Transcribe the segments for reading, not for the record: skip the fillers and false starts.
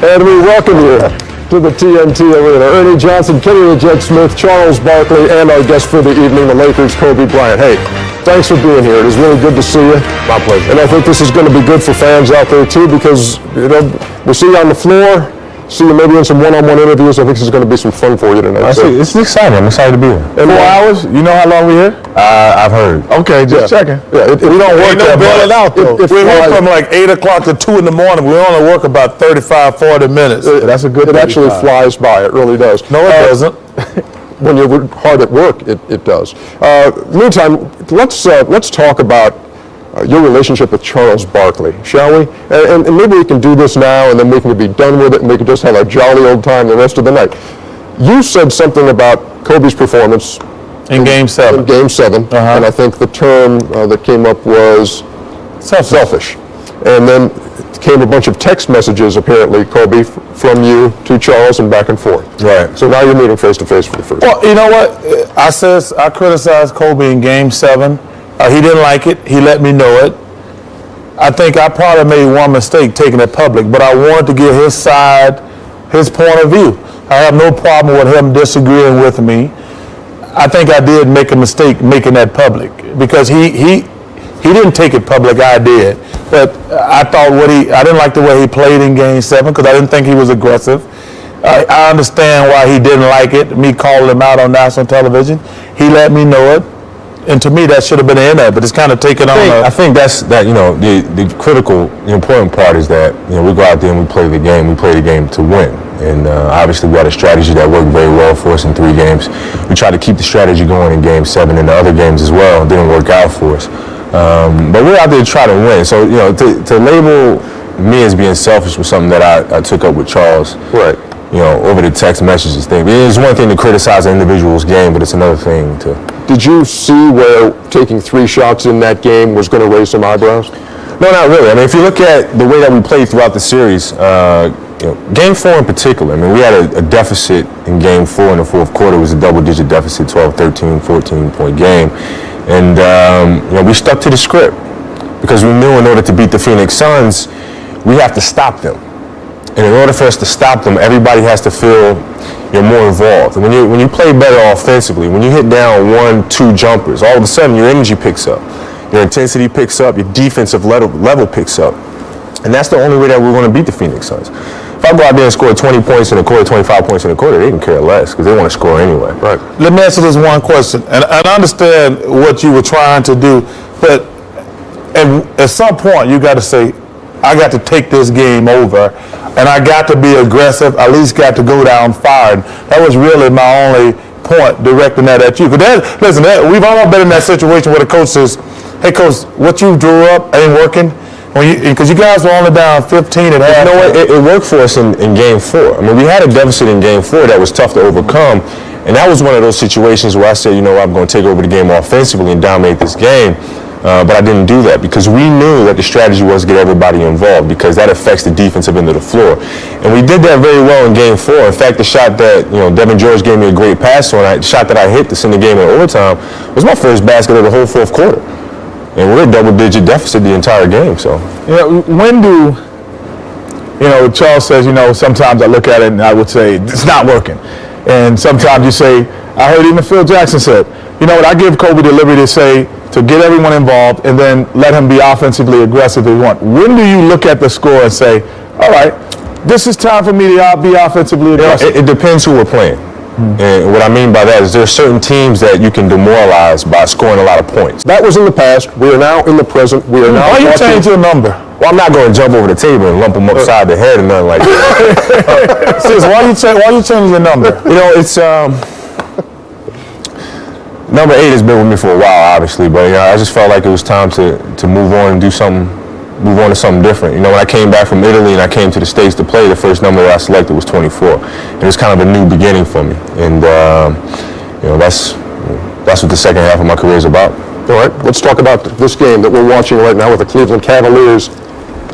And we welcome you to the TNT Arena. Ernie Johnson, Kenny the Jet Smith, Charles Barkley, and our guest for the evening, the Lakers' Kobe Bryant. Hey, thanks for being here. It is really good to see you. My pleasure. And I think this is going to be good for fans out there, too, because, we see you on the floor, see you maybe in some one-on-one interviews. I think this is going to be some fun for you tonight. It's exciting. I'm excited to be here. And 4 hours? You know how long we're here? I've heard. Okay, just checking. Yeah, we don't work that bailing out, though. We're here from like 8 o'clock to 2 in the morning. We only work about 35, 40 minutes. That's a good It actually flies by. It really does. No, it doesn't. When you're hard at work, it does. Meantime, let's talk about your relationship with Charles Barkley, shall we? And maybe we can do this now, and then we can be done with it, and we can just have a jolly old time the rest of the night. You said something about Kobe's performance In Game 7. In Game 7, and I think the term that came up was selfish. And then came a bunch of text messages, apparently, Kobe, from you to Charles and back and forth. Right. So now you're meeting face to face for the first time. Well, you know what? I criticized Kobe in Game 7. He didn't like it. He let me know it. I think I probably made one mistake taking it public, but I wanted to get his side, his point of view. I have no problem with him disagreeing with me. I think I did make a mistake making that public because he didn't take it public. I did, but I thought I didn't like the way he played in Game 7 because I didn't think he was aggressive. I understand why he didn't like it. Me calling him out on national television. He let me know it. And to me, that should have been in there, but it's kind of taken on. I think that's the critical, the important part is that we go out there and we play the game. We play the game to win, and obviously we had a strategy that worked very well for us in 3 games. We tried to keep the strategy going in Game 7 and the other games as well. It didn't work out for us, but we're out there to try to win. So to label me as being selfish was something that I took up with Charles. Right. Over the text messages thing. It's one thing to criticize an individual's game, but it's another thing to. Did you see where taking 3 shots in that game was going to raise some eyebrows? No, not really. I mean, if you look at the way that we played throughout the series, Game 4 in particular, I mean, we had a deficit in Game 4 in the fourth quarter. It was a double-digit deficit, 12, 13, 14-point game. And, we stuck to the script because we knew in order to beat the Phoenix Suns, we have to stop them. And in order for us to stop them, everybody has to feel you're more involved. And when you play better offensively, when you hit down 1, 2 jumpers, all of a sudden your energy picks up, your intensity picks up, your defensive level picks up. And that's the only way that we're going to beat the Phoenix Suns. If I go out there and score 20 points in a quarter, 25 points in a quarter, they can care less because they want to score anyway. Right. Let me answer this one question. And I understand what you were trying to do, but at some point you got to say, I got to take this game over, and I got to be aggressive, at least got to go down firing. That was really my only point, directing that at you. Because we've all been in that situation where the coach says, hey, coach, what you drew up ain't working. Because you guys were only down 15 at half. You know what? It worked for us in Game 4. I mean, we had a deficit in Game 4 that was tough to overcome, and that was one of those situations where I said, I'm going to take over the game offensively and dominate this game. But I didn't do that because we knew that the strategy was to get everybody involved because that affects the defensive end of the floor. And we did that very well in Game 4. In fact, the shot that, Devin George gave me a great pass on, the shot that I hit to send the game in overtime was my first basket of the whole fourth quarter. And we're a double-digit deficit the entire game, so. When do, Charles says, sometimes I look at it and I would say, it's not working. And sometimes you say, I heard even Phil Jackson said, I give Kobe the liberty to say, to get everyone involved and then let him be offensively aggressive if he wants. When do you look at the score and say, all right, this is time for me to be offensively aggressive? It depends who we're playing. And what I mean by that is there are certain teams that you can demoralize by scoring a lot of points. That was in the past. We are now in the present. We are now. Why you change your number? Well, I'm not going to jump over the table and lump them upside the head and nothing like that. Sis, why you changing your number? It's number 8 has been with me for a while, obviously, but I just felt like it was time to move on and move on to something different. When I came back from Italy and I came to the States to play, the first number that I selected was 24. And it was kind of a new beginning for me. And that's what the second half of my career is about. All right, let's talk about this game that we're watching right now with the Cleveland Cavaliers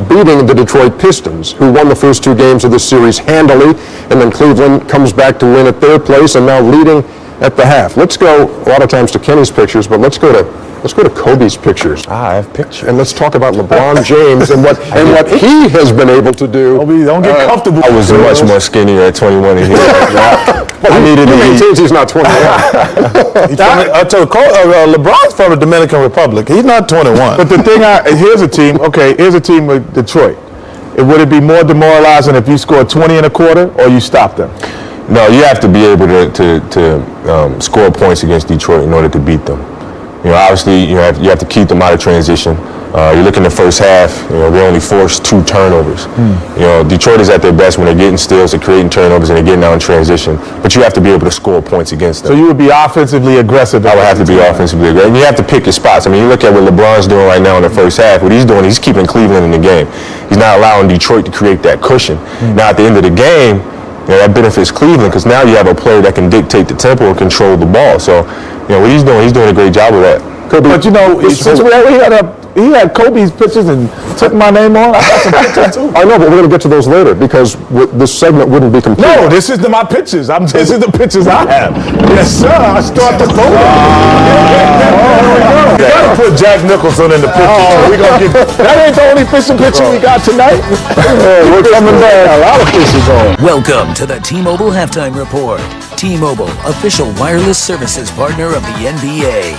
beating the Detroit Pistons, who won the first 2 games of this series handily, and then Cleveland comes back to win at their place and now leading at the half. Let's go a lot of times to Kenny's pictures, but let's go to Kobe's pictures. I have pictures. And let's talk about LeBron James and what he has been able to do. Don't get comfortable. I was much more skinnier at 21 than he was. Well, he maintains he's not 21. LeBron's from the Dominican Republic. He's not 21. But the thing, here's a team. Okay, here's a team with Detroit. Would it be more demoralizing if you scored 20 in a quarter or you stopped them? No, you have to be able to score points against Detroit in order to beat them. You know, obviously, you have to keep them out of transition. You look in the first half, they only forced 2 turnovers. You know, Detroit is at their best when they're getting steals, they're creating turnovers, and they're getting out in transition. But you have to be able to score points against them. So you would be offensively aggressive. I would have to be offensively aggressive. And you have to pick your spots. I mean, you look at what LeBron's doing right now in the first half. What he's doing, he's keeping Cleveland in the game. He's not allowing Detroit to create that cushion. Now, at the end of the game, that benefits Cleveland because now you have a player that can dictate the tempo and control the ball. So, what he's doing a great job with that. But since he had Kobe's pictures and took my name on, I got some pictures too. I know, but we're going to get to those later because this segment wouldn't be complete. No, this isn't my pictures. This is the pictures I have. Yes, sir. I start the photo. You gotta put Jack Nicholson in the picture. That ain't the only fishing picture we got tonight. We're coming back. A lot of fishes on. Welcome to the T-Mobile Halftime Report. T-Mobile, official wireless services partner of the NBA.